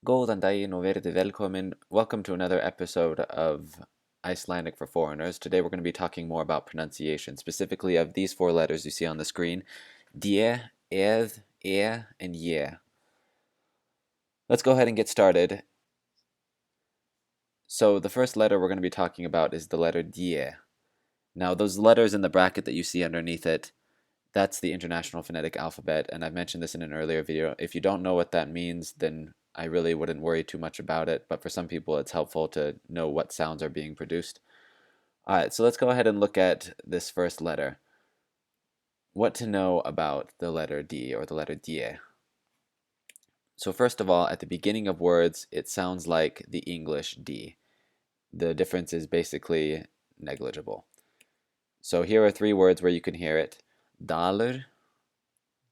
Góðan daginn og verið velkomin. Welcome to another episode of Icelandic for Foreigners. Today we're going to be talking more about pronunciation, specifically of these four letters you see on the screen: die, eð, and ye. Let's go ahead and get started. So the first letter we're going to be talking about is the letter die. Now those letters in the bracket that you see underneath it, that's the International Phonetic Alphabet, and I've mentioned this in an earlier video. If you don't know what that means, then I really wouldn't worry too much about it, but for some people it's helpful to know what sounds are being produced. Alright, so let's go ahead and look at this first letter. What to know about the letter D, or the letter die. So first of all, at the beginning of words, it sounds like the English D. The difference is basically negligible. So here are three words where you can hear it. Dalur,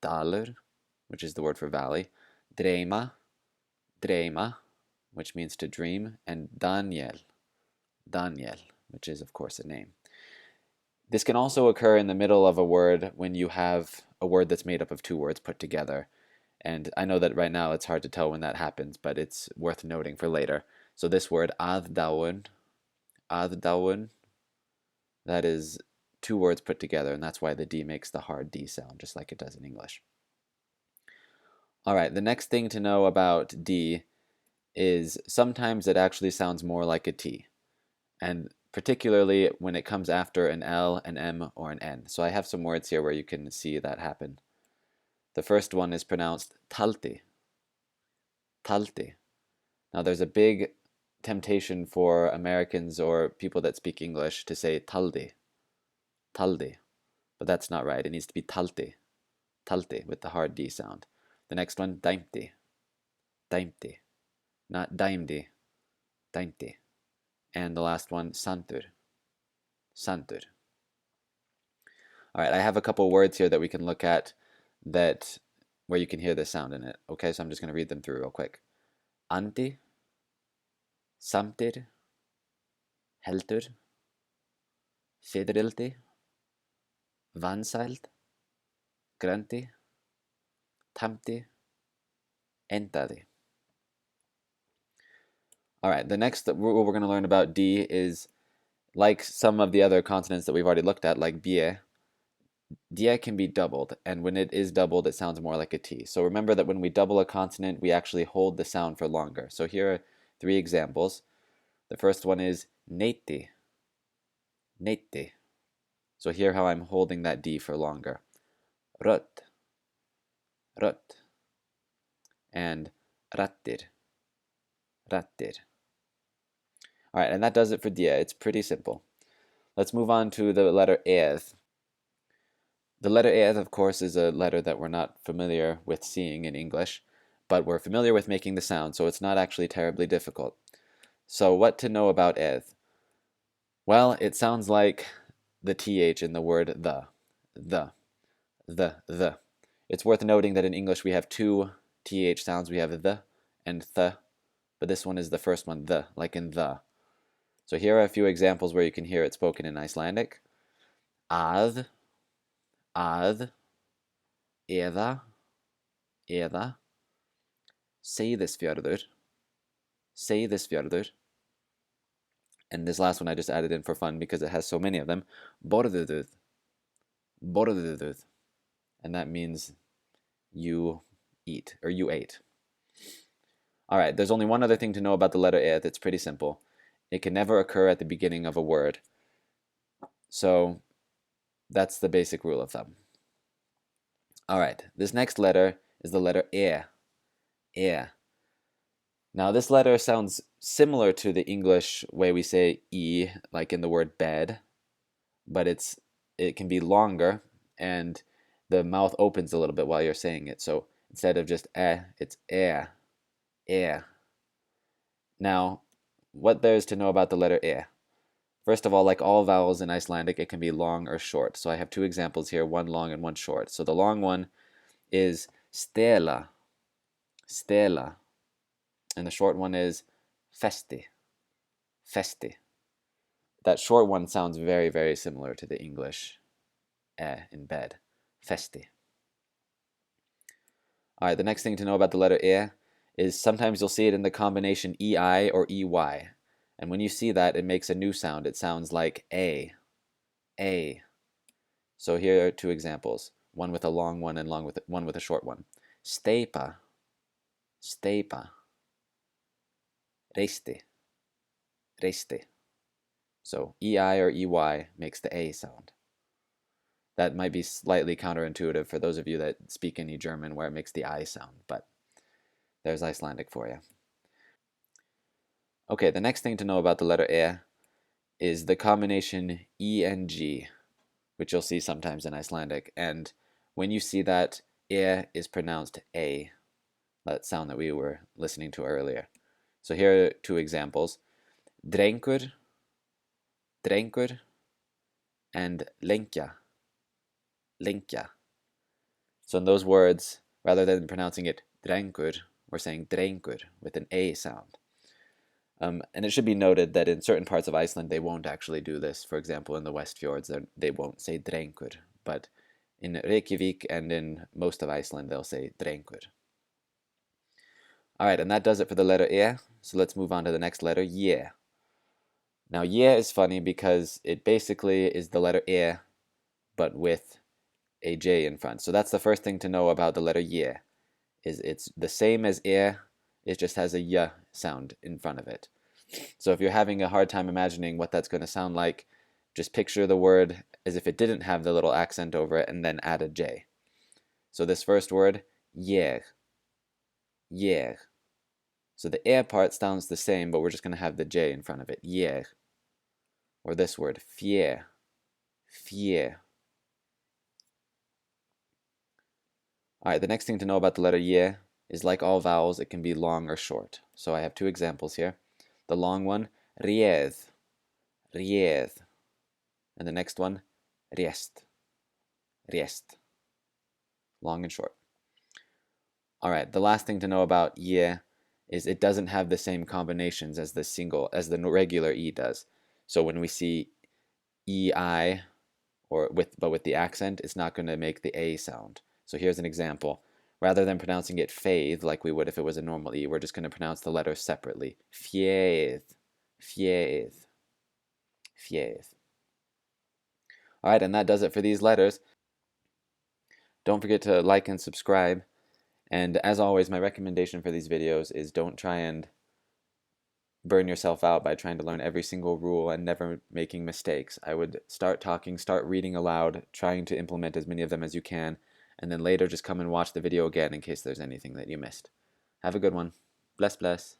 dalur, which is the word for valley. Dreyma, dreyma, which means to dream, and Daniel, Daniel, which is of course a name. This can also occur in the middle of a word when you have a word that's made up of two words put together. And I know that right now it's hard to tell when that happens, but it's worth noting for later. So this word, aðdáun, that is two words put together, and that's why the D makes the hard D sound, just like it does in English. All right, the next thing to know about D is sometimes it actually sounds more like a T, and particularly when it comes after an L, an M, or an N. So I have some words here where you can see that happen. The first one is pronounced talti, talti. Now there's a big temptation for Americans or people that speak English to say taldi, taldi, but that's not right. It needs to be talti, talti, with the hard D sound. The next one, daimti, daimti, not daimdi, daimti. And the last one, santur, santur. All right, I have a couple words here that we can look at that where you can hear the sound in it. Okay, so I'm just going to read them through real quick. Anti, samtir, heldur, fiðrildi, vansæld, grandi, tamti, endaði. All right, the next that we're going to learn about D is, like some of the other consonants that we've already looked at, like bie, die can be doubled, and when it is doubled, it sounds more like a T. So remember that when we double a consonant, we actually hold the sound for longer. So here are three examples. The first one is neiti, neiti. So hear how I'm holding that D for longer. Rött, rött. And rattir, rattir. All right, and that does it for dia. It's pretty simple. Let's move on to the letter eð. The letter eð, of course, is a letter that we're not familiar with seeing in English, but we're familiar with making the sound, so it's not actually terribly difficult. So what to know about eð? Well, it sounds like the TH in the word the. It's worth noting that in English we have two TH sounds. We have the and th, but this one is the first one, the, like in the. So here are a few examples where you can hear it spoken in Icelandic. Að, eða, seyðisfjörður, seyðisfjörður. And this last one I just added in for fun because it has so many of them. Borðuð, borðuð. And that means you eat, or you ate. All right, there's only one other thing to know about the letter eð. It's pretty simple. It can never occur at the beginning of a word. So that's the basic rule of thumb. All right, this next letter is the letter e. E. Now this letter sounds similar to the English way we say e, like in the word bed, but it can be longer, and the mouth opens a little bit while you're saying it. So instead of just it's e, e. Now, what there is to know about the letter e. First of all, like all vowels in Icelandic, it can be long or short. So I have two examples here, one long and one short. So the long one is stela, stela. And the short one is festi, festi. That short one sounds very, very similar to the English in bed, festi. All right, the next thing to know about the letter e is sometimes you'll see it in the combination EI or EY. And when you see that, it makes a new sound. It sounds like A. So here are two examples, one with a long one and one with a short one. Steipa, steipa. Reisti, reisti. So EI or EY makes the A sound. That might be slightly counterintuitive for those of you that speak any German where it makes the I sound, but there's Icelandic for you. Okay, the next thing to know about the letter E is the combination ENG, which you'll see sometimes in Icelandic. And when you see that, E is pronounced A, that sound that we were listening to earlier. So here are two examples. Drengur, drengur, and lenkja, lenkja. So in those words, rather than pronouncing it drengur, we're saying drengur with an A sound. And it should be noted that in certain parts of Iceland, they won't actually do this. For example, in the West Fjords, they won't say drengur. But in Reykjavik and in most of Iceland, they'll say drengur. All right, and that does it for the letter E. So let's move on to the next letter, Ye. Now, Ye is funny because it basically is the letter E, but with a J in front. So that's the first thing to know about the letter Ye, is it's the same as E, it just has a Y sound in front of it. So if you're having a hard time imagining what that's going to sound like, just picture the word as if it didn't have the little accent over it and then add a J. So this first word, Ég, Ég. So the E part sounds the same, but we're just going to have the J in front of it, Ég. Or this word, Fjä, Fjä. All right, the next thing to know about the letter Ye is like all vowels, it can be long or short. So I have two examples here. The long one, Réð, Réð. And the next one, Rést, Rést. Long and short. All right, the last thing to know about Ye is it doesn't have the same combinations as the regular E does. So when we see EI, but with the accent, it's not going to make the A sound. So here's an example. Rather than pronouncing it faith like we would if it was a normal E, we're just going to pronounce the letter separately. Fjeð, fjeð, fjeð. All right, and that does it for these letters. Don't forget to like and subscribe. And as always, my recommendation for these videos is don't try and burn yourself out by trying to learn every single rule and never making mistakes. I would start talking, start reading aloud, trying to implement as many of them as you can, and then later just come and watch the video again in case there's anything that you missed. Have a good one. Bless, bless.